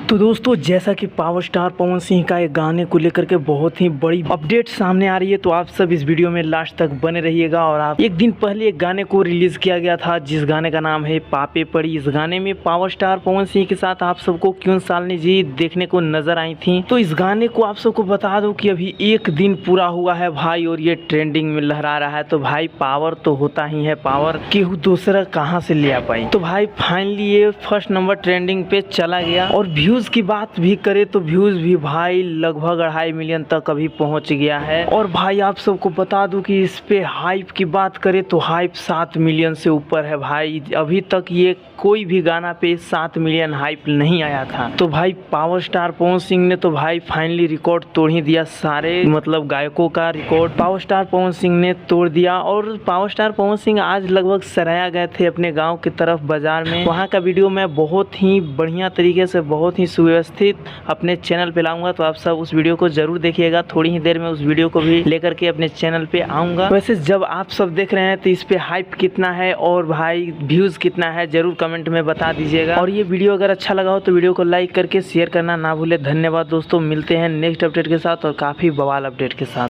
तो दोस्तों, जैसा कि पावर स्टार पवन सिंह का एक गाने को लेकर के बहुत ही बड़ी अपडेट सामने आ रही है, तो आप सब इस वीडियो में लास्ट तक बने रहिएगा। और आप एक दिन पहले एक गाने को रिलीज किया गया था, जिस गाने का नाम है पापे पड़ी। इस गाने में पावर स्टार पवन सिंह के साथ आप सबको क्यों सालनी जी देखने को नजर आई थी। तो इस गाने को आप सबको बता दो कि अभी एक दिन पूरा हुआ है भाई, और ये ट्रेंडिंग में लहरा रहा है। तो भाई पावर तो होता ही है, पावर केहू दूसरा कहाँ से ले आ पाई। तो भाई फाइनली ये फर्स्ट नंबर ट्रेंडिंग पे चला गया। और व्यूज की बात भी करे तो व्यूज भी भाई लगभग 2.5 मिलियन तक अभी पहुंच गया है। और भाई आप सबको बता दूं कि इस पे हाइप की बात करें तो हाइप 7 मिलियन से ऊपर है भाई। अभी तक ये कोई भी गाना पे 7 मिलियन हाइप नहीं आया था। तो भाई पावर स्टार पवन सिंह ने तो भाई फाइनली रिकॉर्ड तोड़ ही दिया। सारे मतलब गायकों का record power star Pawan Singh ने तोड़ दिया। और पावर स्टार पवन सिंह आज लगभग सराया गए थे अपने गाँव की तरफ बाजार में। वहाँ का वीडियो मैं बहुत ही बढ़िया तरीके से, बहुत ही सुव्यवस्थित अपने चैनल पे लाऊंगा। तो आप सब उस वीडियो को जरूर देखिएगा। थोड़ी ही देर में उस वीडियो को भी लेकर के अपने चैनल पे आऊंगा। वैसे जब आप सब देख रहे हैं तो इस पे हाइप कितना है और भाई व्यूज कितना है, जरूर कमेंट में बता दीजिएगा। और ये वीडियो अगर अच्छा लगा हो तो वीडियो को लाइक करके शेयर करना ना भूले। धन्यवाद दोस्तों, मिलते हैं नेक्स्ट अपडेट के साथ और काफी बवाल अपडेट के साथ।